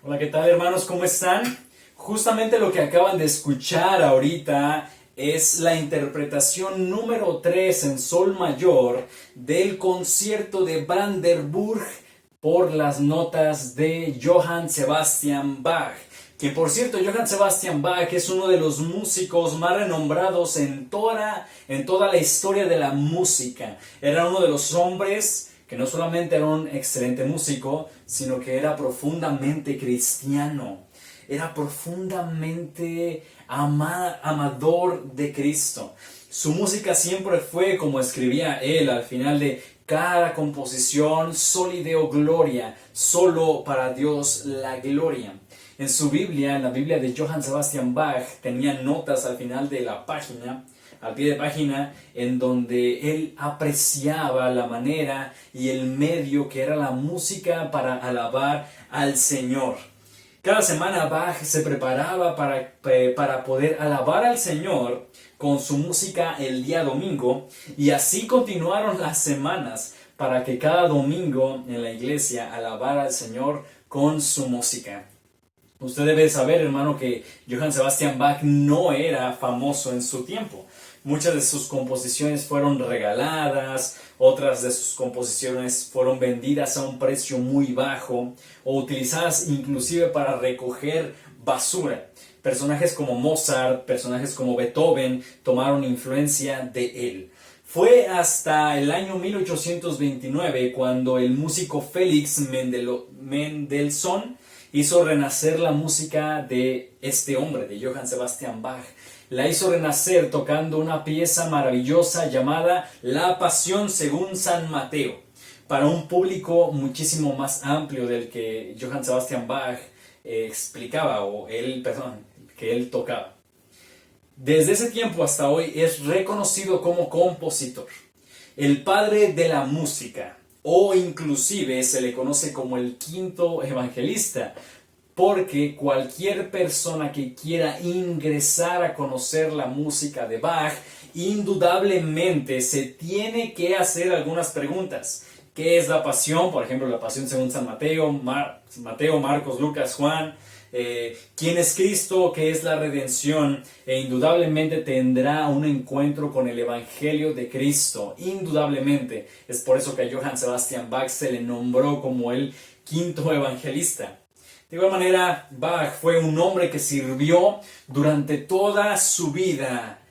Hola, ¿qué tal, hermanos? ¿Cómo están? Justamente lo que acaban de escuchar ahorita es la interpretación número 3 en sol mayor del concierto de Brandenburg por las notas de Johann Sebastian Bach. Que por cierto, Johann Sebastian Bach es uno de los músicos más renombrados en toda la historia de la música. Era uno de los hombres que no solamente era un excelente músico, sino que era profundamente cristiano. Era profundamente amador de Cristo. Su música siempre fue, como escribía él al final de cada composición, Soli Deo Gloria, solo para Dios la gloria. En su Biblia, en la Biblia de Johann Sebastian Bach, tenía notas al final de la página, al pie de página, en donde él apreciaba la manera y el medio que era la música para alabar al Señor. Cada semana Bach se preparaba para poder alabar al Señor con su música el día domingo, y así continuaron las semanas para que cada domingo en la iglesia alabara al Señor con su música. Usted debe saber, hermano, que Johann Sebastian Bach no era famoso en su tiempo. Muchas de sus composiciones fueron regaladas, otras de sus composiciones fueron vendidas a un precio muy bajo o utilizadas inclusive para recoger basura. Personajes como Mozart, personajes como Beethoven tomaron influencia de él. Fue hasta el año 1829 cuando el músico Félix Mendelssohn hizo renacer la música de este hombre, de Johann Sebastian Bach. La hizo renacer tocando una pieza maravillosa llamada La Pasión según San Mateo, para un público muchísimo más amplio del que Johann Sebastian Bach explicaba, que él tocaba. Desde ese tiempo hasta hoy es reconocido como compositor, el padre de la música, o inclusive se le conoce como el quinto evangelista, porque cualquier persona que quiera ingresar a conocer la música de Bach, indudablemente se tiene que hacer algunas preguntas. ¿Qué es la pasión? Por ejemplo, la pasión según San Mateo, Mateo, Marcos, Lucas, Juan. ¿Quién es Cristo? ¿Qué es la redención? E indudablemente tendrá un encuentro con el Evangelio de Cristo. Indudablemente. Es por eso que a Johann Sebastian Bach se le nombró como el quinto evangelista. De igual manera, Bach fue un hombre que sirvió durante toda su vida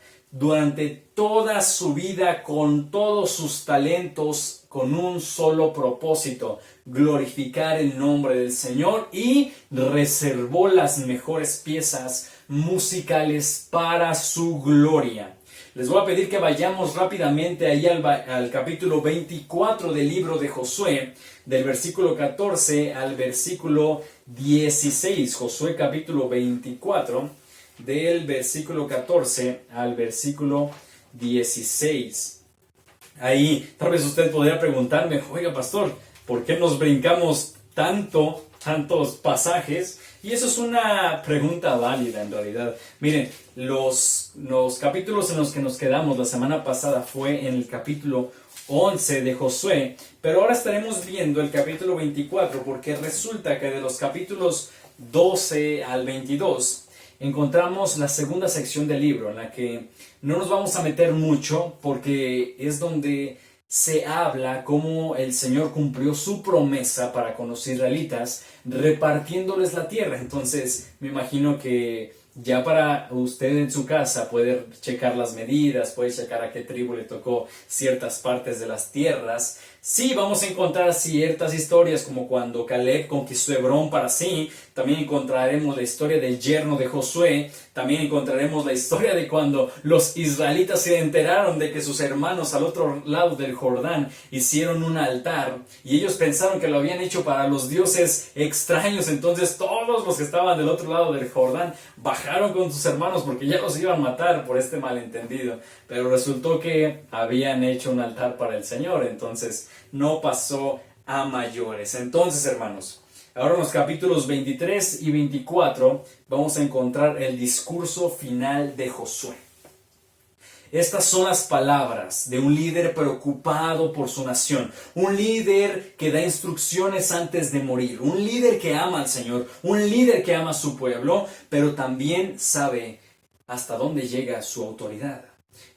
con todos sus talentos, con un solo propósito: glorificar el nombre del Señor, y reservó las mejores piezas musicales para su gloria. Les voy a pedir que vayamos rápidamente ahí al capítulo 24 del libro de Josué, del versículo 14 al versículo 16. Josué capítulo 24, del versículo 14 al versículo 16. Ahí tal vez usted podría preguntarme: oiga, pastor, ¿por qué nos brincamos tantos pasajes? Y eso es una pregunta válida en realidad. Miren, los capítulos en los que nos quedamos la semana pasada fue en el capítulo 11 de Josué, pero ahora estaremos viendo el capítulo 24, porque resulta que de los capítulos 12 al 22 encontramos la segunda sección del libro, en la que no nos vamos a meter mucho, porque es donde se habla cómo el Señor cumplió su promesa para con los israelitas, repartiéndoles la tierra. Entonces, me imagino que ya para usted en su casa puede checar las medidas, puede checar a qué tribu le tocó ciertas partes de las tierras. Sí, vamos a encontrar ciertas historias como cuando Caleb conquistó Hebrón para sí. También encontraremos la historia del yerno de Josué. También encontraremos la historia de cuando los israelitas se enteraron de que sus hermanos al otro lado del Jordán hicieron un altar, y ellos pensaron que lo habían hecho para los dioses extraños. Entonces todos los que estaban del otro lado del Jordán bajaron con sus hermanos porque ya los iban a matar por este malentendido. Pero resultó que habían hecho un altar para el Señor, entonces no pasó a mayores. Entonces, hermanos, ahora en los capítulos 23 y 24 vamos a encontrar el discurso final de Josué. Estas son las palabras de un líder preocupado por su nación, un líder que da instrucciones antes de morir, un líder que ama al Señor, un líder que ama a su pueblo, pero también sabe hasta dónde llega su autoridad.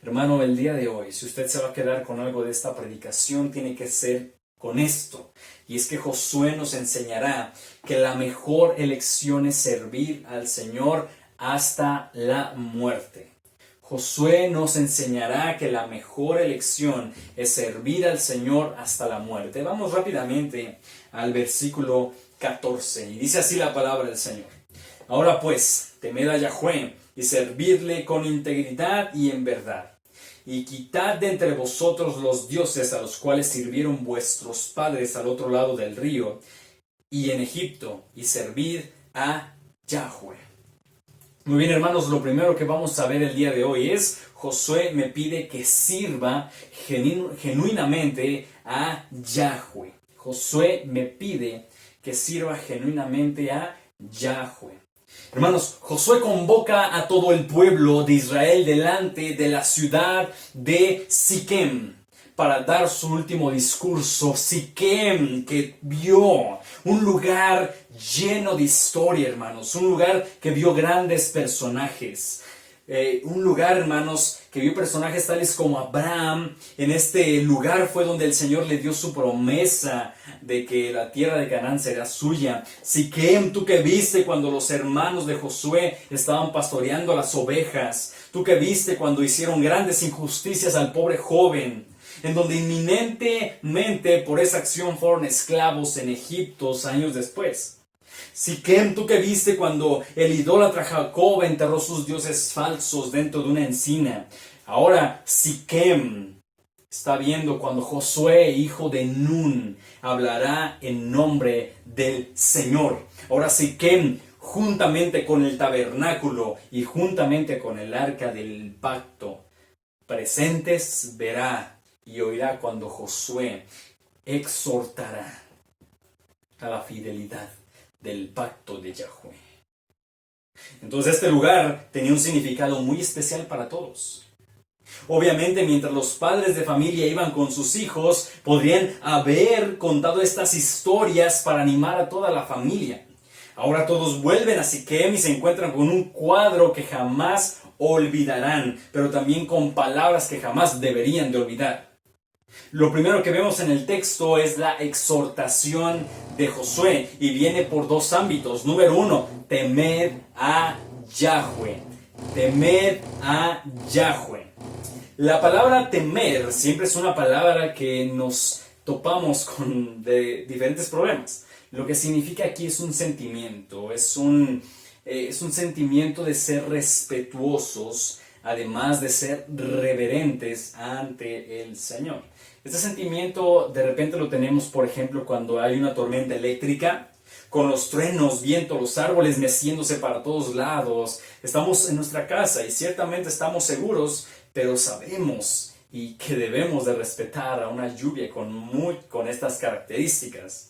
Hermano, el día de hoy, si usted se va a quedar con algo de esta predicación, tiene que ser con esto. Y es que Josué nos enseñará que la mejor elección es servir al Señor hasta la muerte. Josué nos enseñará que la mejor elección es servir al Señor hasta la muerte. Vamos rápidamente al versículo 14. Y dice así la palabra del Señor. Ahora pues, temed a Yahweh y servidle con integridad y en verdad. Y quitad de entre vosotros los dioses a los cuales sirvieron vuestros padres al otro lado del río y en Egipto, y servid a Yahweh. Muy bien, hermanos, lo primero que vamos a ver el día de hoy es Josué me pide que sirva genuinamente a Yahweh. Josué me pide que sirva genuinamente a Yahweh. Hermanos, Josué convoca a todo el pueblo de Israel delante de la ciudad de Siquem para dar su último discurso. Siquem, que vio un lugar lleno de historia, hermanos, un lugar que vio grandes personajes. Un lugar, hermanos, que vio personajes tales como Abraham. En este lugar fue donde el Señor le dio su promesa de que la tierra de Canaán será suya. Siquem, tú que viste cuando los hermanos de Josué estaban pastoreando las ovejas. Tú que viste cuando hicieron grandes injusticias al pobre joven, en donde inminentemente por esa acción fueron esclavos en Egipto años después. Siquem, tú que viste cuando el idólatra Jacob enterró sus dioses falsos dentro de una encina. Ahora Siquem está viendo cuando Josué, hijo de Nun, hablará en nombre del Señor. Ahora Siquem, juntamente con el tabernáculo y juntamente con el arca del pacto, presentes verá y oirá cuando Josué exhortará a la fidelidad del pacto de Yahweh. Entonces este lugar tenía un significado muy especial para todos. Obviamente, mientras los padres de familia iban con sus hijos, podrían haber contado estas historias para animar a toda la familia. Ahora todos vuelven a Siquem y se encuentran con un cuadro que jamás olvidarán, pero también con palabras que jamás deberían de olvidar. Lo primero que vemos en el texto es la exhortación de Josué y viene por dos ámbitos. Número uno, temed a Yahweh. Temed a Yahweh. La palabra temer siempre es una palabra que nos topamos con de diferentes problemas. Lo que significa aquí es un sentimiento, es un sentimiento de ser respetuosos, además de ser reverentes ante el Señor. Este sentimiento de repente lo tenemos, por ejemplo, cuando hay una tormenta eléctrica, con los truenos, viento, los árboles meciéndose para todos lados. Estamos en nuestra casa y ciertamente estamos seguros, pero sabemos y que debemos de respetar a una lluvia con estas características.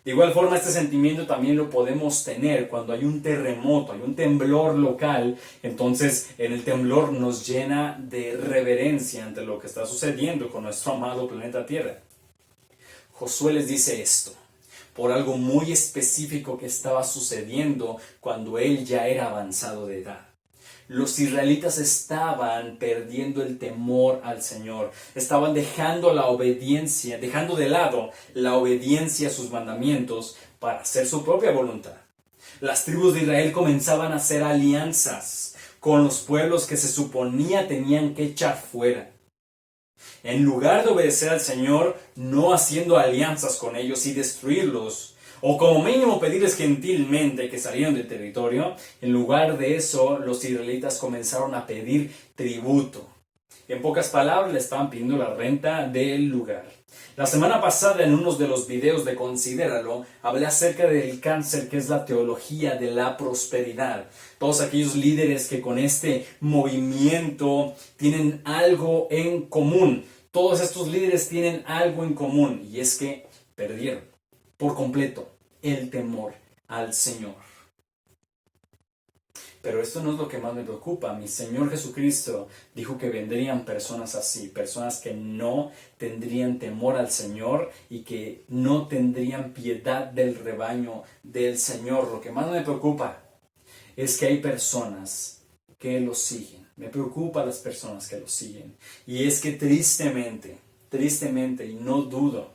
De igual forma, este sentimiento también lo podemos tener cuando hay un terremoto, hay un temblor local. Entonces, en el temblor nos llena de reverencia ante lo que está sucediendo con nuestro amado planeta Tierra. Josué les dice esto por algo muy específico que estaba sucediendo cuando él ya era avanzado de edad. Los israelitas estaban perdiendo el temor al Señor, estaban dejando de lado la obediencia a sus mandamientos para hacer su propia voluntad. Las tribus de Israel comenzaban a hacer alianzas con los pueblos que se suponía tenían que echar fuera. En lugar de obedecer al Señor, no haciendo alianzas con ellos y destruirlos, o como mínimo pedirles gentilmente que salieran del territorio, en lugar de eso, los israelitas comenzaron a pedir tributo. En pocas palabras, le estaban pidiendo la renta del lugar. La semana pasada, en uno de los videos de Considéralo, hablé acerca del cáncer que es la teología de la prosperidad. Todos aquellos líderes que con este movimiento tienen algo en común. Todos estos líderes tienen algo en común, y es que perdieron por completo el temor al Señor. Pero esto no es lo que más me preocupa. Mi Señor Jesucristo dijo que vendrían personas así, personas que no tendrían temor al Señor y que no tendrían piedad del rebaño del Señor. Lo que más me preocupa es que hay personas que lo siguen. Me preocupa las personas que lo siguen. Y es que tristemente, y no dudo,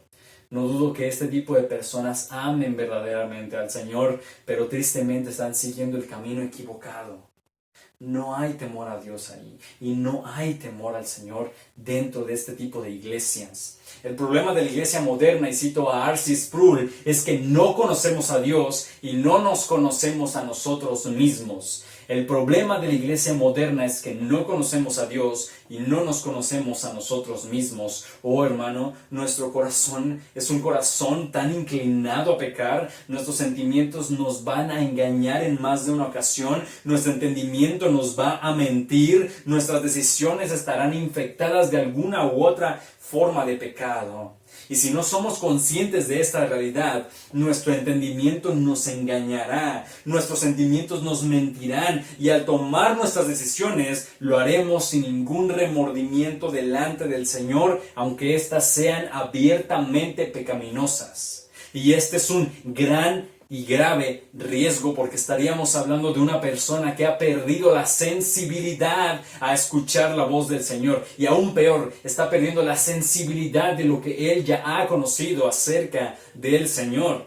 No dudo que este tipo de personas amen verdaderamente al Señor, pero tristemente están siguiendo el camino equivocado. No hay temor a Dios ahí y no hay temor al Señor dentro de este tipo de iglesias. El problema de la iglesia moderna, y cito a R.C. Sproul, es que no conocemos a Dios y no nos conocemos a nosotros mismos. El problema de la iglesia moderna es que no conocemos a Dios y no nos conocemos a nosotros mismos. Oh hermano, nuestro corazón es un corazón tan inclinado a pecar, nuestros sentimientos nos van a engañar en más de una ocasión, nuestro entendimiento nos va a mentir, nuestras decisiones estarán infectadas de alguna u otra forma de pecado. Y si no somos conscientes de esta realidad, nuestro entendimiento nos engañará, nuestros sentimientos nos mentirán y al tomar nuestras decisiones lo haremos sin ningún remordimiento delante del Señor, aunque éstas sean abiertamente pecaminosas. Y este es un gran y grave riesgo porque estaríamos hablando de una persona que ha perdido la sensibilidad a escuchar la voz del Señor y aún peor, está perdiendo la sensibilidad de lo que él ya ha conocido acerca del Señor.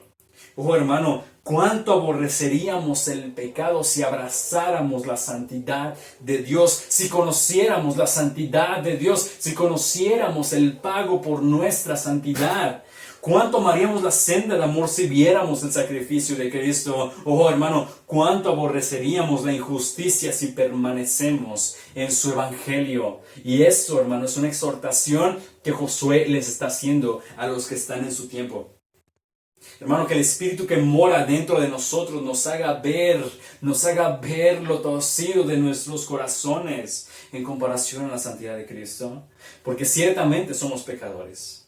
Oh hermano, cuánto aborreceríamos el pecado si abrazáramos la santidad de Dios, si conociéramos la santidad de Dios, si conociéramos el pago por nuestra santidad. ¿Cuánto amaríamos la senda del amor si viéramos el sacrificio de Cristo? Oh hermano, ¿cuánto aborreceríamos la injusticia si permanecemos en su evangelio? Y esto, hermano, es una exhortación que Josué les está haciendo a los que están en su tiempo. Hermano, que el Espíritu que mora dentro de nosotros nos haga ver lo torcido de nuestros corazones en comparación a la santidad de Cristo. Porque ciertamente somos pecadores.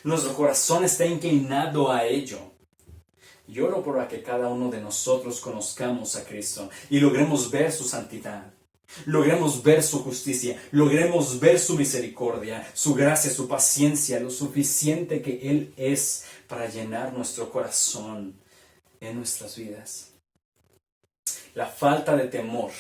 Nuestro corazón está inclinado a ello. Yo oro por que cada uno de nosotros conozcamos a Cristo y logremos ver su santidad, logremos ver su justicia, logremos ver su misericordia, su gracia, su paciencia, lo suficiente que Él es para llenar nuestro corazón en nuestras vidas. La falta de temor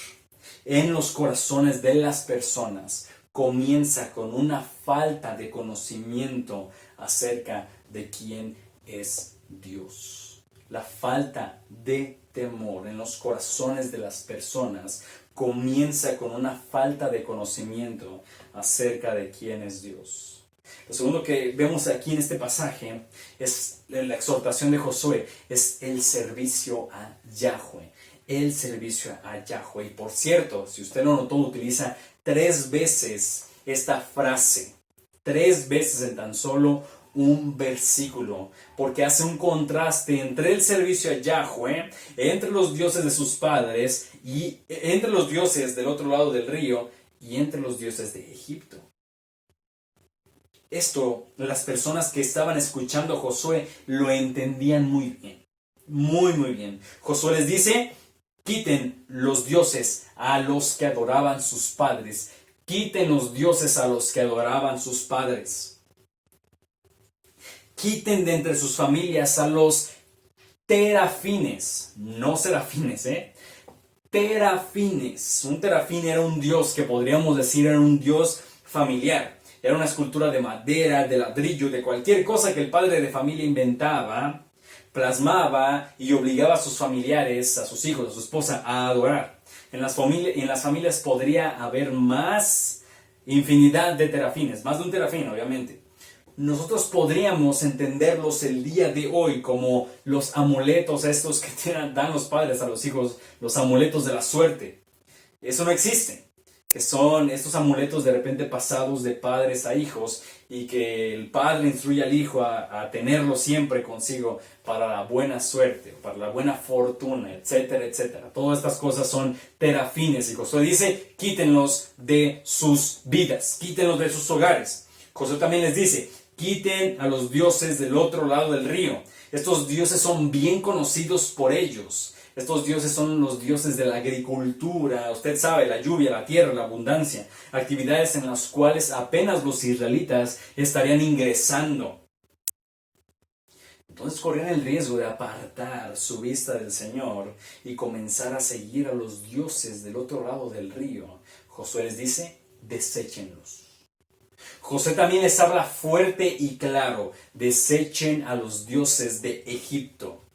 en los corazones de las personas comienza con una falta de conocimiento acerca de quién es Dios. La falta de temor en los corazones de las personas comienza con una falta de conocimiento acerca de quién es Dios. Lo segundo que vemos aquí en este pasaje es la exhortación de Josué, es el servicio a Yahweh. El servicio a Yahweh. Y por cierto, si usted lo notó, utiliza 3 veces esta frase. 3 veces en tan solo un versículo, porque hace un contraste entre el servicio a Yahweh, entre los dioses de sus padres, y entre los dioses del otro lado del río, y entre los dioses de Egipto. Esto, las personas que estaban escuchando a Josué lo entendían muy bien, muy bien. Josué les dice: quiten los dioses a los que adoraban sus padres. Quiten los dioses a los que adoraban sus padres. Quiten de entre sus familias a los terafines, no serafines, terafines. Un terafín era un dios que podríamos decir era un dios familiar. Era una escultura de madera, de ladrillo, de cualquier cosa que el padre de familia inventaba, plasmaba y obligaba a sus familiares, a sus hijos, a su esposa a adorar. En las familias podría haber más infinidad de terafines, más de un terafín obviamente. Nosotros podríamos entenderlos el día de hoy como los amuletos estos que dan los padres a los hijos, los amuletos de la suerte. Eso no existe, que son estos amuletos de repente pasados de padres a hijos y que el padre instruye al hijo a tenerlo siempre consigo para la buena suerte, para la buena fortuna, etcétera, etcétera. Todas estas cosas son terafines y Josué dice: quítenlos de sus vidas, quítenlos de sus hogares. Josué también les dice: quiten a los dioses del otro lado del río. Estos dioses son bien conocidos por ellos. Estos dioses son los dioses de la agricultura, usted sabe, la lluvia, la tierra, la abundancia. Actividades en las cuales apenas los israelitas estarían ingresando. Entonces corrían el riesgo de apartar su vista del Señor y comenzar a seguir a los dioses del otro lado del río. Josué les dice: deséchenlos. José también les habla fuerte y claro: desechen a los dioses de Egipto.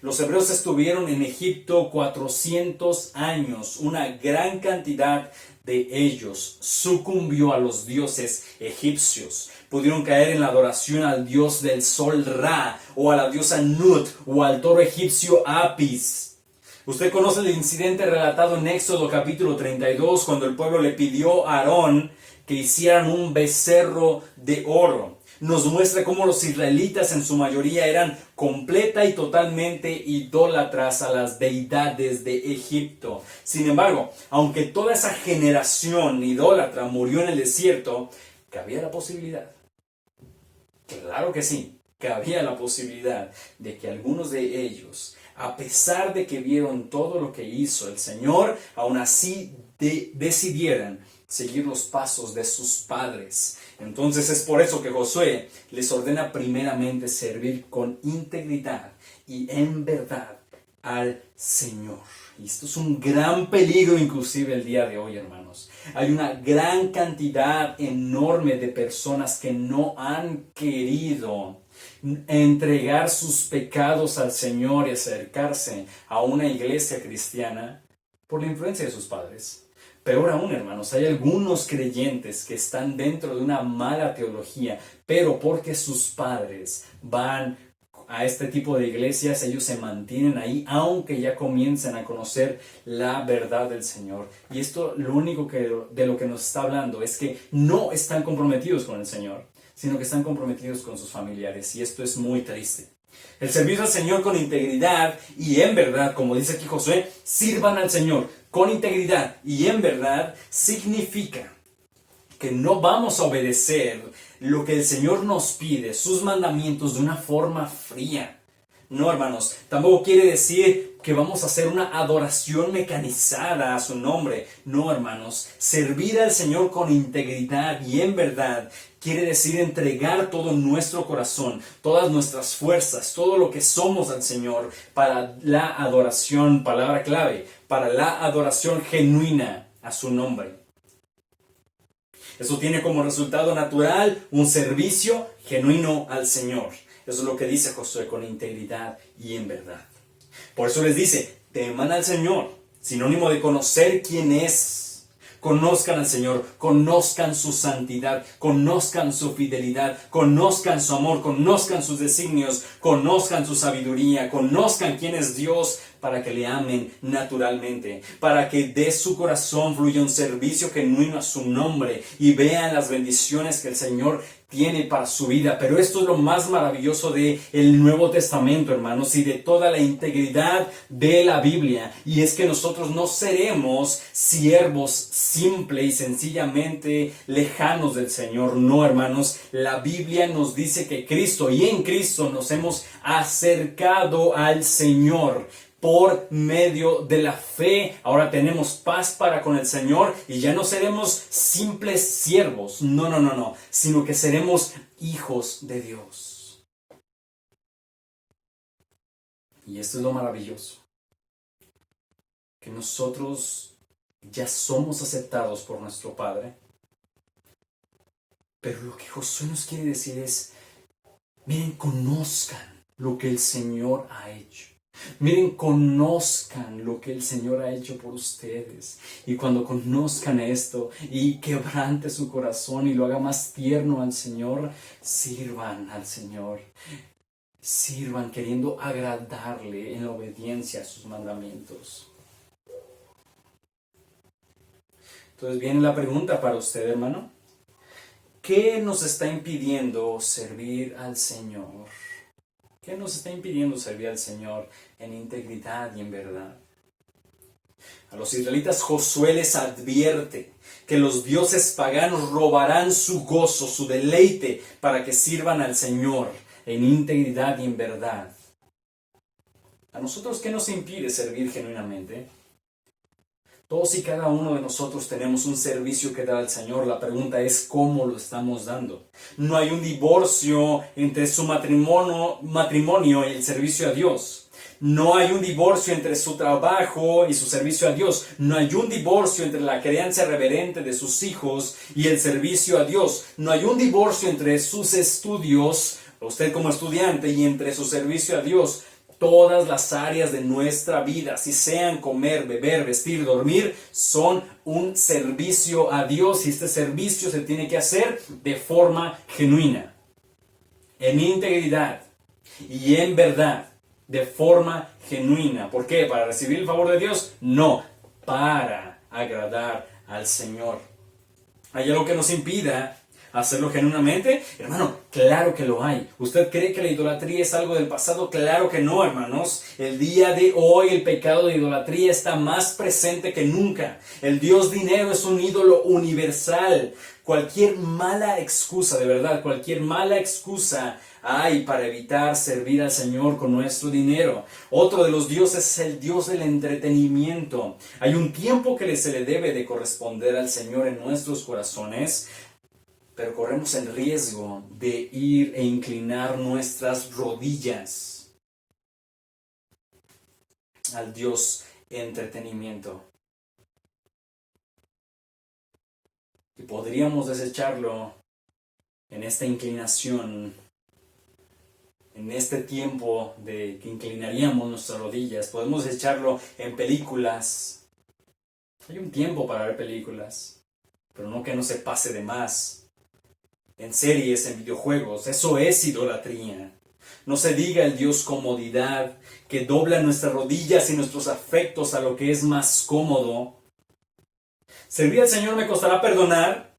Los hebreos estuvieron en Egipto 400 años. Una gran cantidad de ellos sucumbió a los dioses egipcios. Pudieron caer en la adoración al dios del sol Ra, o a la diosa Nut, o al toro egipcio Apis. Usted conoce el incidente relatado en Éxodo capítulo 32, cuando el pueblo le pidió a Aarón que hicieran un becerro de oro. Nos muestra cómo los israelitas en su mayoría eran completa y totalmente idólatras a las deidades de Egipto. Sin embargo, aunque toda esa generación idólatra murió en el desierto, cabía la posibilidad, claro que sí, cabía la posibilidad de que algunos de ellos, a pesar de que vieron todo lo que hizo el Señor, aún así decidieran seguir los pasos de sus padres. Entonces es por eso que Josué les ordena primeramente servir con integridad y en verdad al Señor. Y esto es un gran peligro inclusive el día de hoy, hermanos. Hay una gran cantidad enorme de personas que no han querido entregar sus pecados al Señor y acercarse a una iglesia cristiana por la influencia de sus padres. Peor aún, hermanos, hay algunos creyentes que están dentro de una mala teología, pero porque sus padres van a este tipo de iglesias, ellos se mantienen ahí, aunque ya comiencen a conocer la verdad del Señor. Y esto, lo único de lo que nos está hablando es que no están comprometidos con el Señor, sino que están comprometidos con sus familiares, y esto es muy triste. El servicio al Señor con integridad y en verdad, como dice aquí Josué, sirvan al Señor con integridad y en verdad, significa que no vamos a obedecer lo que el Señor nos pide, sus mandamientos, de una forma fría. No, hermanos, tampoco quiere decir que vamos a hacer una adoración mecanizada a su nombre. No, hermanos, servir al Señor con integridad y en verdad quiere decir entregar todo nuestro corazón, todas nuestras fuerzas, todo lo que somos al Señor para la adoración, palabra clave, para la adoración genuina a su nombre. Eso tiene como resultado natural un servicio genuino al Señor. Eso es lo que dice Josué, con integridad y en verdad. Por eso les dice, teman al Señor, sinónimo de conocer quién es. Conozcan al Señor, conozcan su santidad, conozcan su fidelidad, conozcan su amor, conozcan sus designios, conozcan su sabiduría, conozcan quién es Dios, para que le amen naturalmente, para que de su corazón fluya un servicio genuino a su nombre y vean las bendiciones que el Señor tiene para su vida. Pero esto es lo más maravilloso del Nuevo Testamento, hermanos, y de toda la integridad de la Biblia. Y es que nosotros no seremos siervos simple y sencillamente lejanos del Señor. No, hermanos, la Biblia nos dice que Cristo y en Cristo nos hemos acercado al Señor. Por medio de la fe, ahora tenemos paz para con el Señor y ya no seremos simples siervos, no, sino que seremos hijos de Dios. Y esto es lo maravilloso, que nosotros ya somos aceptados por nuestro Padre, pero lo que Josué nos quiere decir es, miren, conozcan lo que el Señor ha hecho. Miren, conozcan lo que el Señor ha hecho por ustedes. Y cuando conozcan esto y quebrante su corazón y lo haga más tierno al Señor, sirvan al Señor. Sirvan queriendo agradarle en la obediencia a sus mandamientos. Entonces viene la pregunta para usted, hermano. ¿Qué nos está impidiendo servir al Señor? ¿Qué nos está impidiendo servir al Señor en integridad y en verdad? A los israelitas Josué les advierte que los dioses paganos robarán su gozo, su deleite, para que sirvan al Señor en integridad y en verdad. ¿A nosotros qué nos impide servir genuinamente? Todos y cada uno de nosotros tenemos un servicio que dar al Señor. La pregunta es cómo lo estamos dando. No hay un divorcio entre su matrimonio y el servicio a Dios. No hay un divorcio entre su trabajo y su servicio a Dios. No hay un divorcio entre la crianza reverente de sus hijos y el servicio a Dios. No hay un divorcio entre sus estudios, usted como estudiante, y entre su servicio a Dios. Todas las áreas de nuestra vida, si sean comer, beber, vestir, dormir, son un servicio a Dios, y este servicio se tiene que hacer de forma genuina, en integridad y en verdad, de forma genuina. ¿Por qué? ¿Para recibir el favor de Dios? No, para agradar al Señor. ¿Hay algo que nos impida hacerlo genuinamente? Hermano, claro que lo hay. ¿Usted cree que la idolatría es algo del pasado? Claro que no, hermanos. El día de hoy el pecado de idolatría está más presente que nunca. El Dios dinero es un ídolo universal. Cualquier mala excusa, de verdad, cualquier mala excusa hay para evitar servir al Señor con nuestro dinero. Otro de los dioses es el Dios del entretenimiento. Hay un tiempo que se le debe de corresponder al Señor en nuestros corazones, pero corremos el riesgo de ir e inclinar nuestras rodillas al Dios entretenimiento. Y podríamos desecharlo en esta inclinación, en este tiempo de que inclinaríamos nuestras rodillas. Podemos desecharlo en películas. Hay un tiempo para ver películas, pero no que no se pase de más. En series, en videojuegos, eso es idolatría. No se diga el Dios comodidad, que dobla nuestras rodillas y nuestros afectos a lo que es más cómodo. ¿Servir al Señor me costará perdonar?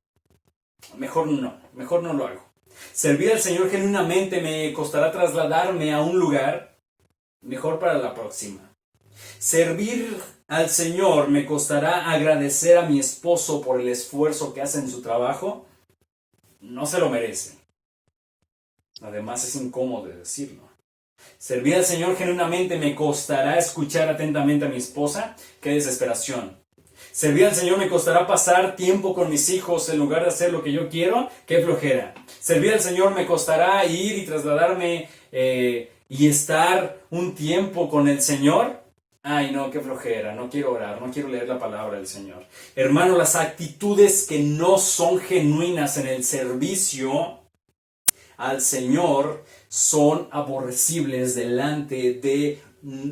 Mejor no lo hago. ¿Servir al Señor genuinamente me costará trasladarme a un lugar? Mejor para la próxima. ¿Servir al Señor me costará agradecer a mi esposo por el esfuerzo que hace en su trabajo? No se lo merece. Además es incómodo decirlo. ¿Servir al Señor genuinamente me costará escuchar atentamente a mi esposa? ¡Qué desesperación! ¿Servir al Señor me costará pasar tiempo con mis hijos en lugar de hacer lo que yo quiero? ¡Qué flojera! ¿Servir al Señor me costará ir y trasladarme y estar un tiempo con el Señor? Ay, no, qué flojera, no quiero orar, no quiero leer la palabra del Señor. Hermano, las actitudes que no son genuinas en el servicio al Señor son aborrecibles delante de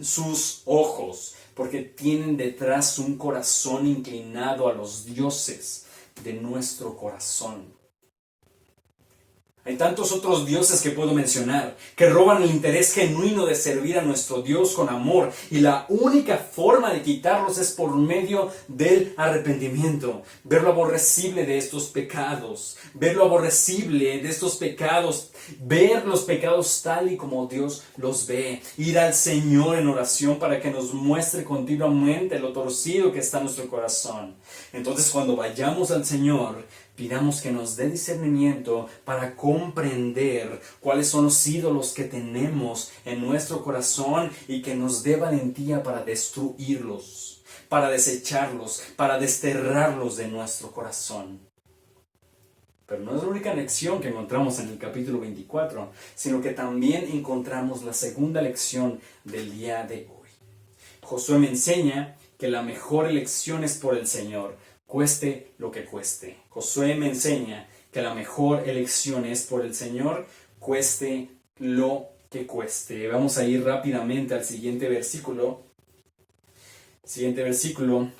sus ojos, porque tienen detrás un corazón inclinado a los dioses de nuestro corazón. Hay tantos otros dioses que puedo mencionar, que roban el interés genuino de servir a nuestro Dios con amor, y la única forma de quitarlos es por medio del arrepentimiento. Ver lo aborrecible de estos pecados, ver lo aborrecible de estos pecados, ver los pecados tal y como Dios los ve, ir al Señor en oración para que nos muestre continuamente lo torcido que está nuestro corazón. Entonces, cuando vayamos al Señor, pidamos que nos dé discernimiento para comprender cuáles son los ídolos que tenemos en nuestro corazón, y que nos dé valentía para destruirlos, para desecharlos, para desterrarlos de nuestro corazón. Pero no es la única lección que encontramos en el capítulo 24, sino que también encontramos la segunda lección del día de hoy. Josué me enseña que la mejor elección es por el Señor, cueste lo que cueste. Josué me enseña que la mejor elección es por el Señor, cueste lo que cueste. Vamos a ir rápidamente al siguiente versículo. Siguiente versículo.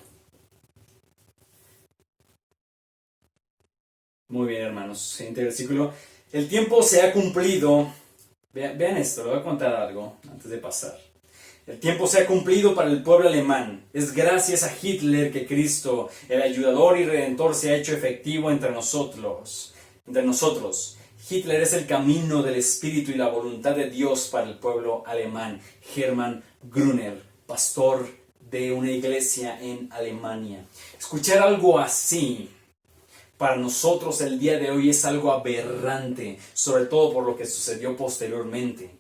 Muy bien, hermanos. Siguiente versículo. El tiempo se ha cumplido. Vean esto, les voy a contar algo antes de pasar. El tiempo se ha cumplido para el pueblo alemán. Es gracias a Hitler que Cristo, el ayudador y redentor, se ha hecho efectivo entre nosotros. Hitler es el camino del Espíritu y la voluntad de Dios para el pueblo alemán. Hermann Gruner, pastor de una iglesia en Alemania. Escuchar algo así para nosotros el día de hoy es algo aberrante, sobre todo por lo que sucedió posteriormente.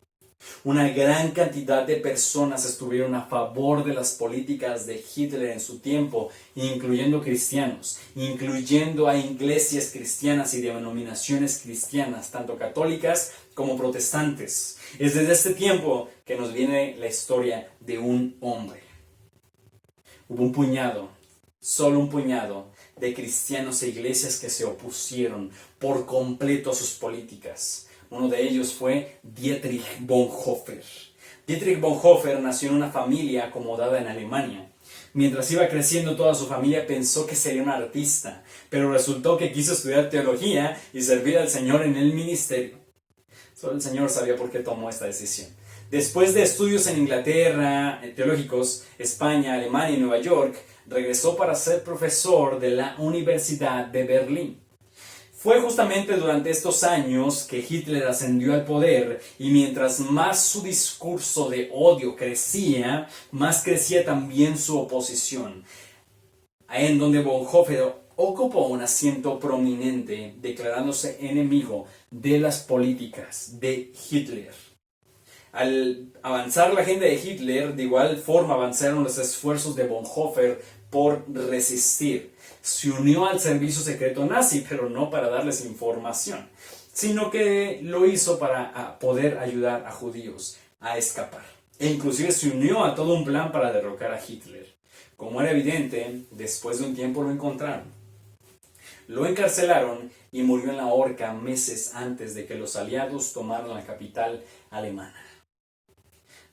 Una gran cantidad de personas estuvieron a favor de las políticas de Hitler en su tiempo, incluyendo cristianos, incluyendo a iglesias cristianas y denominaciones cristianas, tanto católicas como protestantes. Es desde este tiempo que nos viene la historia de un hombre. Hubo un puñado, solo un puñado, de cristianos e iglesias que se opusieron por completo a sus políticas. Uno de ellos fue Dietrich Bonhoeffer. Dietrich Bonhoeffer nació en una familia acomodada en Alemania. Mientras iba creciendo, toda su familia pensó que sería un artista, pero resultó que quiso estudiar teología y servir al Señor en el ministerio. Solo el Señor sabía por qué tomó esta decisión. Después de estudios en Inglaterra, teológicos, España, Alemania y Nueva York, regresó para ser profesor de la Universidad de Berlín. Fue justamente durante estos años que Hitler ascendió al poder, y mientras más su discurso de odio crecía, más crecía también su oposición, en donde Bonhoeffer ocupó un asiento prominente, declarándose enemigo de las políticas de Hitler. Al avanzar la agenda de Hitler, de igual forma avanzaron los esfuerzos de Bonhoeffer por resistir. Se unió al servicio secreto nazi, pero no para darles información, sino que lo hizo para poder ayudar a judíos a escapar. E inclusive se unió a todo un plan para derrocar a Hitler. Como era evidente, después de un tiempo lo encontraron. Lo encarcelaron y murió en la horca meses antes de que los aliados tomaran la capital alemana.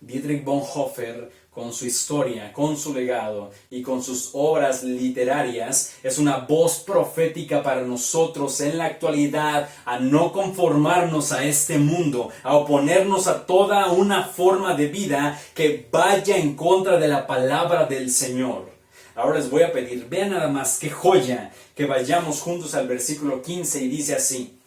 Dietrich Bonhoeffer, con su historia, con su legado y con sus obras literarias, es una voz profética para nosotros en la actualidad a no conformarnos a este mundo, a oponernos a toda una forma de vida que vaya en contra de la palabra del Señor. Ahora les voy a pedir, vean nada más qué joya, que vayamos juntos al versículo 15 y dice así: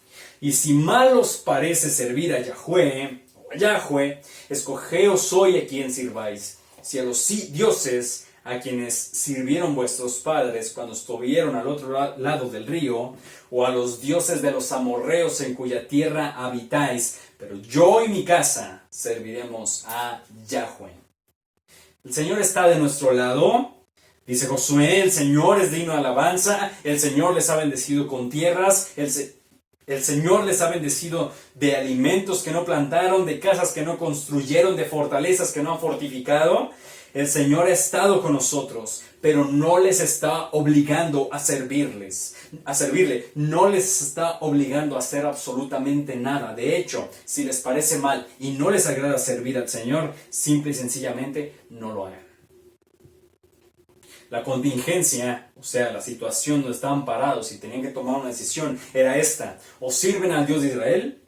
y si mal os parece servir a Yahweh, escogeos hoy a quien sirváis, si a los dioses a quienes sirvieron vuestros padres cuando estuvieron al otro lado del río, o a los dioses de los amorreos en cuya tierra habitáis, pero yo y mi casa serviremos a Yahweh. El Señor está de nuestro lado. Dice Josué, el Señor es digno de alabanza, el Señor les ha bendecido con tierras, el Señor les ha bendecido de alimentos que no plantaron, de casas que no construyeron, de fortalezas que no han fortificado. El Señor ha estado con nosotros, pero no les está obligando a servirle. No les está obligando a hacer absolutamente nada. De hecho, si les parece mal y no les agrada servir al Señor, simple y sencillamente no lo hagan. La contingencia, o sea, la situación donde estaban parados y tenían que tomar una decisión, era esta: o sirven al Dios de Israel,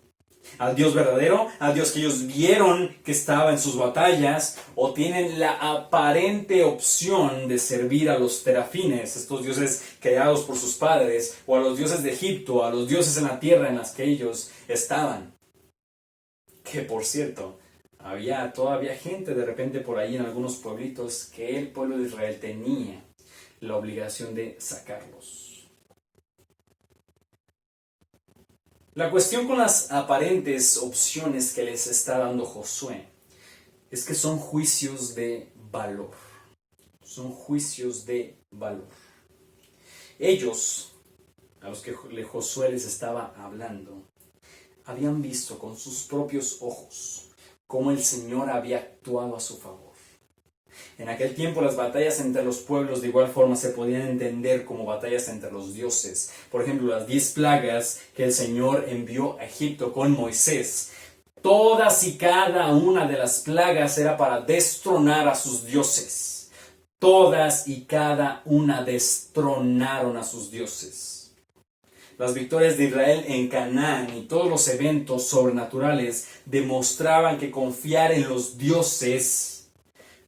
al Dios verdadero, al Dios que ellos vieron que estaba en sus batallas, o tienen la aparente opción de servir a los terafines, estos dioses creados por sus padres, o a los dioses de Egipto, a los dioses en la tierra en las que ellos estaban. Que por cierto, había todavía gente de repente por ahí en algunos pueblitos que el pueblo de Israel tenía la obligación de sacarlos. La cuestión con las aparentes opciones que les está dando Josué es que son juicios de valor. Son juicios de valor. Ellos, a los que Josué les estaba hablando, habían visto con sus propios ojos cómo el Señor había actuado a su favor. En aquel tiempo las batallas entre los pueblos de igual forma se podían entender como batallas entre los dioses. Por ejemplo, las 10 plagas que el Señor envió a Egipto con Moisés. Todas y cada una de las plagas era para destronar a sus dioses. Todas y cada una destronaron a sus dioses. Las victorias de Israel en Canaán y todos los eventos sobrenaturales demostraban que confiar en los dioses,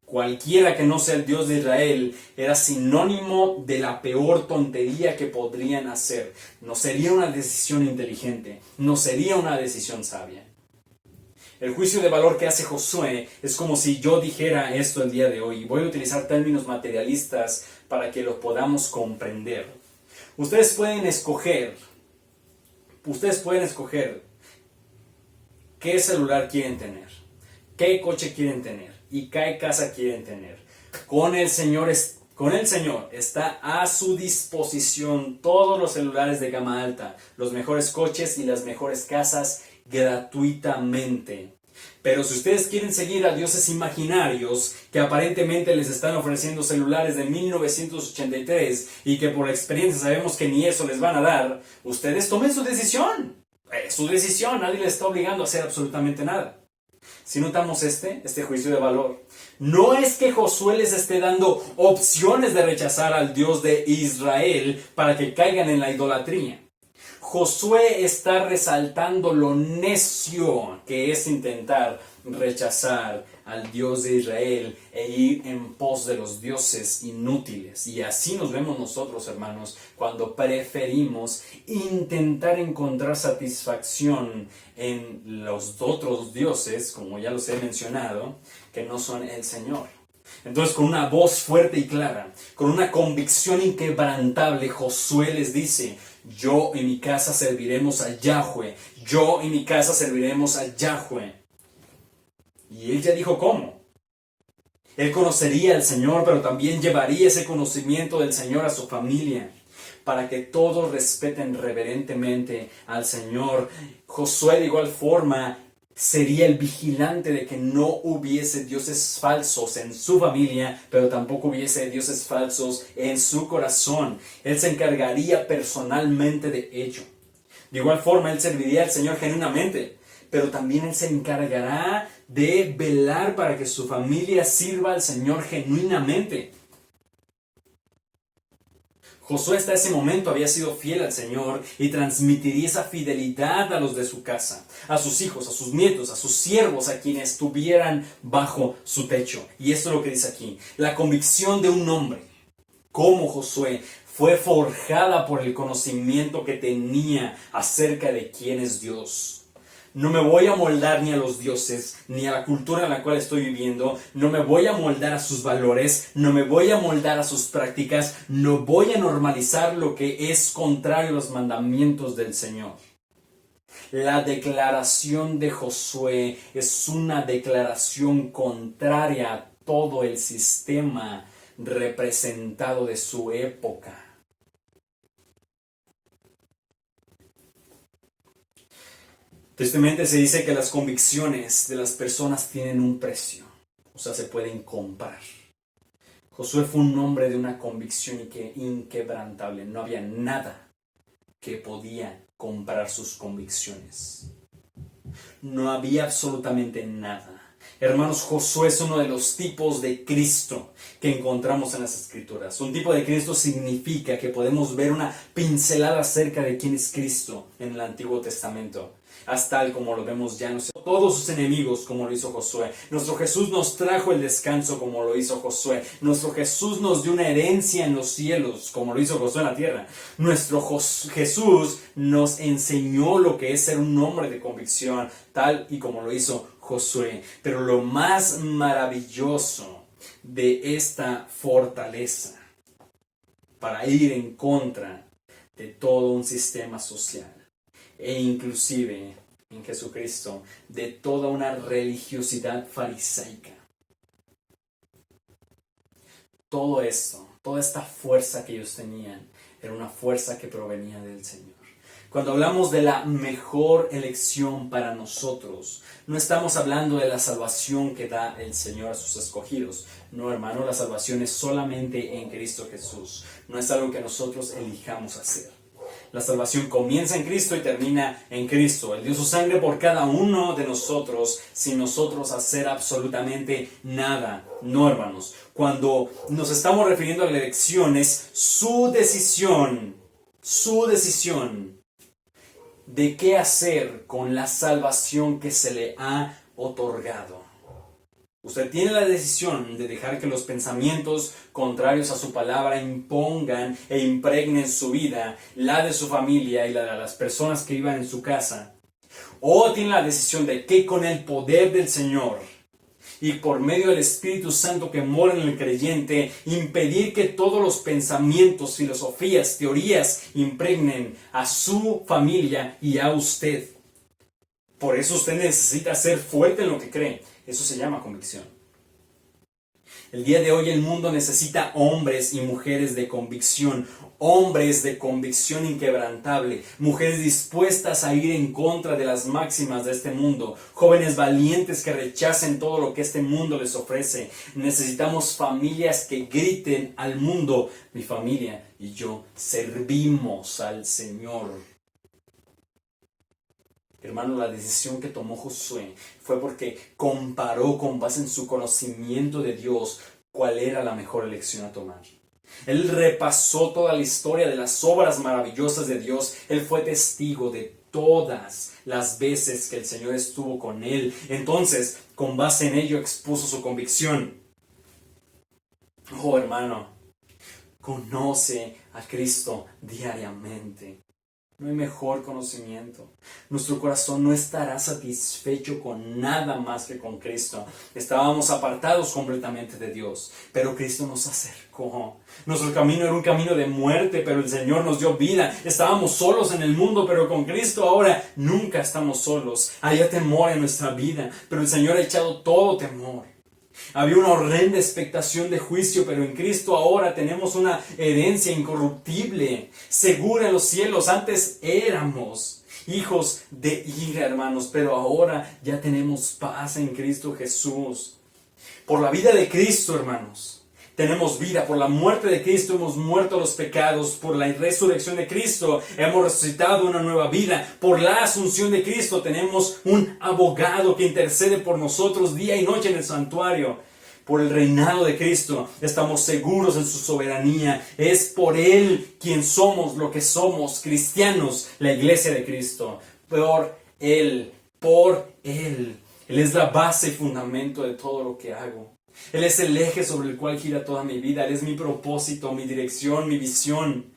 cualquiera que no sea el Dios de Israel, era sinónimo de la peor tontería que podrían hacer. No sería una decisión inteligente, no sería una decisión sabia. El juicio de valor que hace Josué es como si yo dijera esto el día de hoy. Voy a utilizar términos materialistas para que lo podamos comprender. Ustedes pueden escoger qué celular quieren tener, qué coche quieren tener y qué casa quieren tener. Con el Señor está a su disposición todos los celulares de gama alta, los mejores coches y las mejores casas gratuitamente. Pero si ustedes quieren seguir a dioses imaginarios que aparentemente les están ofreciendo celulares de 1983 y que por experiencia sabemos que ni eso les van a dar, ustedes tomen su decisión. Es su decisión, nadie les está obligando a hacer absolutamente nada. Si notamos este juicio de valor, no es que Josué les esté dando opciones de rechazar al Dios de Israel para que caigan en la idolatría. Josué está resaltando lo necio que es intentar rechazar al Dios de Israel e ir en pos de los dioses inútiles. Y así nos vemos nosotros, hermanos, cuando preferimos intentar encontrar satisfacción en los otros dioses, como ya los he mencionado, que no son el Señor. Entonces, con una voz fuerte y clara, con una convicción inquebrantable, Josué les dice: yo y mi casa serviremos a Yahweh. Yo y mi casa serviremos a Yahweh. Y él ya dijo cómo. Él conocería al Señor, pero también llevaría ese conocimiento del Señor a su familia, para que todos respeten reverentemente al Señor. Josué, de igual forma, sería el vigilante de que no hubiese dioses falsos en su familia, pero tampoco hubiese dioses falsos en su corazón. Él se encargaría personalmente de ello. De igual forma, él serviría al Señor genuinamente, pero también él se encargará de velar para que su familia sirva al Señor genuinamente. Josué hasta ese momento había sido fiel al Señor y transmitiría esa fidelidad a los de su casa, a sus hijos, a sus nietos, a sus siervos, a quienes estuvieran bajo su techo. Y esto es lo que dice aquí: la convicción de un hombre como Josué fue forjada por el conocimiento que tenía acerca de quién es Dios. No me voy a moldar ni a los dioses, ni a la cultura en la cual estoy viviendo. No me voy a moldar a sus valores, no me voy a moldar a sus prácticas. No voy a normalizar lo que es contrario a los mandamientos del Señor. La declaración de Josué es una declaración contraria a todo el sistema representado de su época. Tristemente se dice que las convicciones de las personas tienen un precio, o sea, se pueden comprar. Josué fue un hombre de una convicción inquebrantable. No había nada que podía comprar sus convicciones. No había absolutamente nada. Hermanos, Josué es uno de los tipos de Cristo que encontramos en las Escrituras. Un tipo de Cristo significa que podemos ver una pincelada acerca de quién es Cristo en el Antiguo Testamento. Hasta tal como lo vemos ya, todos sus enemigos como lo hizo Josué. Nuestro Jesús nos trajo el descanso como lo hizo Josué. Nuestro Jesús nos dio una herencia en los cielos como lo hizo Josué en la tierra. Nuestro Jesús nos enseñó lo que es ser un hombre de convicción, tal y como lo hizo Josué. Pero lo más maravilloso de esta fortaleza para ir en contra de todo un sistema social, e inclusive en Jesucristo, de toda una religiosidad farisaica. Todo esto, toda esta fuerza que ellos tenían, era una fuerza que provenía del Señor. Cuando hablamos de la mejor elección para nosotros, no estamos hablando de la salvación que da el Señor a sus escogidos. No, hermano, la salvación es solamente en Cristo Jesús. No es algo que nosotros elijamos hacer. La salvación comienza en Cristo y termina en Cristo. Él dio su sangre por cada uno de nosotros sin nosotros hacer absolutamente nada. No, hermanos. Cuando nos estamos refiriendo a la elección, es su decisión de qué hacer con la salvación que se le ha otorgado. Usted tiene la decisión de dejar que los pensamientos contrarios a su palabra impongan e impregnen su vida, la de su familia y la de las personas que vivan en su casa. O tiene la decisión de que con el poder del Señor y por medio del Espíritu Santo que mora en el creyente, impedir que todos los pensamientos, filosofías, teorías impregnen a su familia y a usted. Por eso usted necesita ser fuerte en lo que cree. Eso se llama convicción. El día de hoy el mundo necesita hombres y mujeres de convicción, hombres de convicción inquebrantable, mujeres dispuestas a ir en contra de las máximas de este mundo, jóvenes valientes que rechacen todo lo que este mundo les ofrece. Necesitamos familias que griten al mundo: mi familia y yo servimos al Señor. Hermano, la decisión que tomó Josué fue porque comparó con base en su conocimiento de Dios cuál era la mejor elección a tomar. Él repasó toda la historia de las obras maravillosas de Dios. Él fue testigo de todas las veces que el Señor estuvo con él. Entonces, con base en ello, expuso su convicción. Oh, hermano, conoce a Cristo diariamente. No hay mejor conocimiento. Nuestro corazón no estará satisfecho con nada más que con Cristo. Estábamos apartados completamente de Dios, pero Cristo nos acercó. Nuestro camino era un camino de muerte, pero el Señor nos dio vida. Estábamos solos en el mundo, pero con Cristo ahora nunca estamos solos. Había temor en nuestra vida, pero el Señor ha echado todo temor. Había una horrenda expectación de juicio, pero en Cristo ahora tenemos una herencia incorruptible, segura en los cielos. Antes éramos hijos de ira, hermanos, pero ahora ya tenemos paz en Cristo Jesús. Por la vida de Cristo, hermanos, tenemos vida. Por la muerte de Cristo hemos muerto a los pecados. Por la resurrección de Cristo hemos resucitado una nueva vida. Por la asunción de Cristo tenemos un abogado que intercede por nosotros día y noche en el santuario. Por el reinado de Cristo estamos seguros en su soberanía. Es por Él quien somos lo que somos, cristianos, la iglesia de Cristo. Por Él. Él es la base y fundamento de todo lo que hago. Él es el eje sobre el cual gira toda mi vida. Él es mi propósito, mi dirección, mi visión.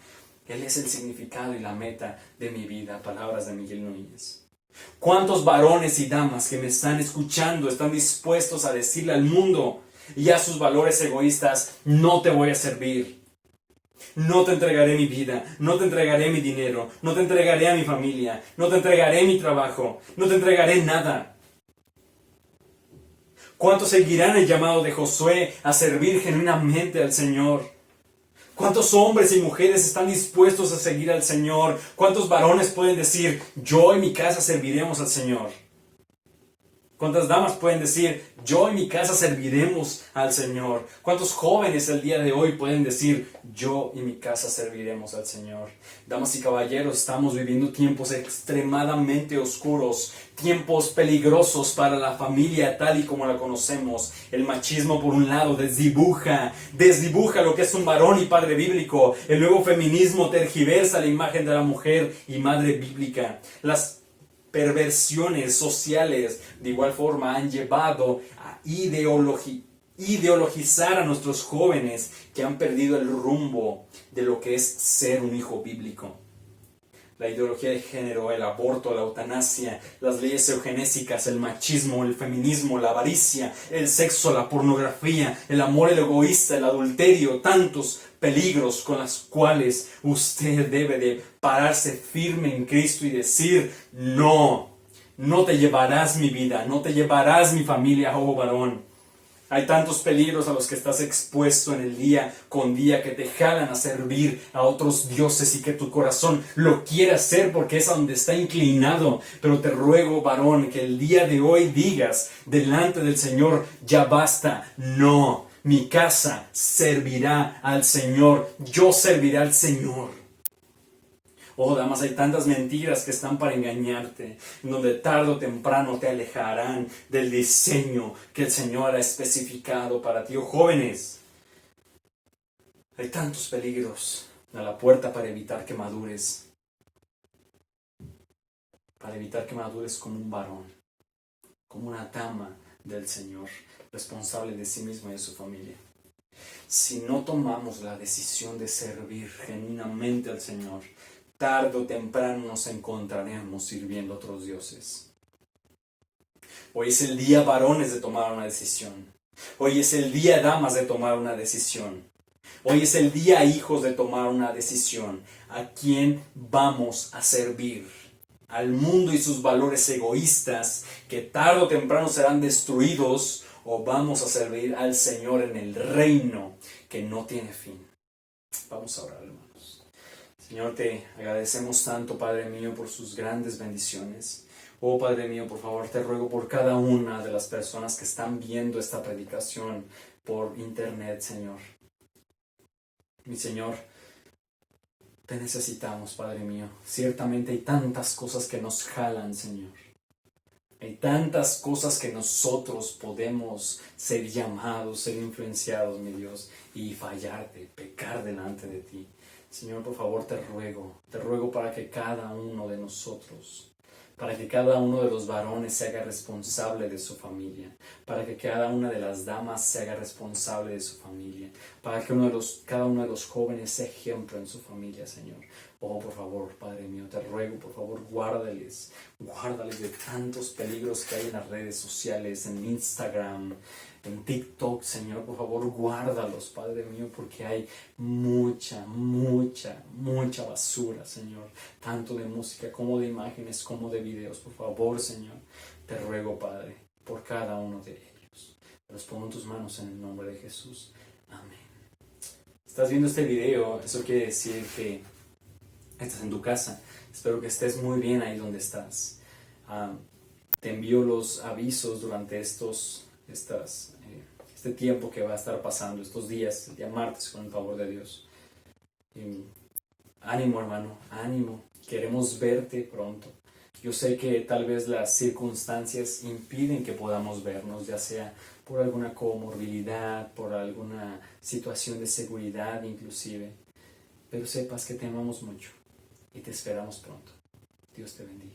Él es el significado y la meta de mi vida. Palabras de Miguel Núñez. ¿Cuántos varones y damas que me están escuchando están dispuestos a decirle al mundo y a sus valores egoístas: no te voy a servir? No te entregaré mi vida, no te entregaré mi dinero, no te entregaré a mi familia, no te entregaré mi trabajo, no te entregaré nada. ¿Cuántos seguirán el llamado de Josué a servir genuinamente al Señor? ¿Cuántos hombres y mujeres están dispuestos a seguir al Señor? ¿Cuántos varones pueden decir: yo y mi casa serviremos al Señor? ¿Cuántas damas pueden decir: yo y mi casa serviremos al Señor? ¿Cuántos jóvenes el día de hoy pueden decir: yo y mi casa serviremos al Señor? Damas y caballeros, estamos viviendo tiempos extremadamente oscuros, tiempos peligrosos para la familia tal y como la conocemos. El machismo, por un lado, desdibuja lo que es un varón y padre bíblico. El nuevo feminismo tergiversa la imagen de la mujer y madre bíblica. Las perversiones sociales de igual forma han llevado a ideologizar a nuestros jóvenes que han perdido el rumbo de lo que es ser un hijo bíblico. La ideología de género, el aborto, la eutanasia, las leyes eugenésicas, el machismo, el feminismo, la avaricia, el sexo, la pornografía, el amor, el egoísta, el adulterio, tantos peligros con los cuales usted debe de pararse firme en Cristo y decir: no, no te llevarás mi vida, no te llevarás mi familia, oh varón. Hay tantos peligros a los que estás expuesto en el día con día que te jalan a servir a otros dioses y que tu corazón lo quiere hacer porque es a donde está inclinado. Pero te ruego, varón, que el día de hoy digas delante del Señor: ya basta, no, mi casa servirá al Señor, yo serviré al Señor. Oh, damas, hay tantas mentiras que están para engañarte, donde tarde o temprano te alejarán del diseño que el Señor ha especificado para ti. Oh, jóvenes, hay tantos peligros a la puerta para evitar que madures. Para evitar que madures como un varón, como una dama del Señor, responsable de sí mismo y de su familia. Si no tomamos la decisión de servir genuinamente al Señor, tarde o temprano nos encontraremos sirviendo a otros dioses. Hoy es el día, varones, de tomar una decisión. Hoy es el día, damas, de tomar una decisión. Hoy es el día, hijos, de tomar una decisión. ¿A quién vamos a servir? al mundo y sus valores egoístas, que tarde o temprano serán destruidos, o vamos a servir al Señor en el reino que no tiene fin. Vamos a orar, hermanos. Señor, te agradecemos tanto, Padre mío, por sus grandes bendiciones. Oh, Padre mío, por favor, te ruego por cada una de las personas que están viendo esta predicación por internet, Señor. Mi Señor, te necesitamos, Padre mío. Ciertamente hay tantas cosas que nos jalan, Señor. Hay tantas cosas que nosotros podemos ser llamados, ser influenciados, mi Dios, y fallarte, pecar delante de ti. Señor, por favor, te ruego para que cada uno de nosotros, para que cada uno de los varones se haga responsable de su familia, para que cada una de las damas se haga responsable de su familia, para que cada uno de los jóvenes sea ejemplo en su familia, Señor. Oh, por favor, Padre mío, te ruego, por favor, guárdales de tantos peligros que hay en las redes sociales, en Instagram, en TikTok, Señor. Por favor, guárdalos, Padre mío, porque hay mucha basura, Señor, tanto de música como de imágenes, como de videos. Por favor, Señor, te ruego, Padre, por cada uno de ellos. Los pongo en tus manos en el nombre de Jesús. Amén. ¿Estás viendo este video? Eso quiere decir que estás en tu casa. Espero que estés muy bien ahí donde estás. Te envío los avisos durante este tiempo que va a estar pasando, estos días, el día martes, con el favor de Dios. Ánimo, hermano, ánimo. Queremos verte pronto. Yo sé que tal vez las circunstancias impiden que podamos vernos, ya sea por alguna comorbilidad, por alguna situación de seguridad inclusive. Pero sepas que te amamos mucho y te esperamos pronto. Dios te bendiga.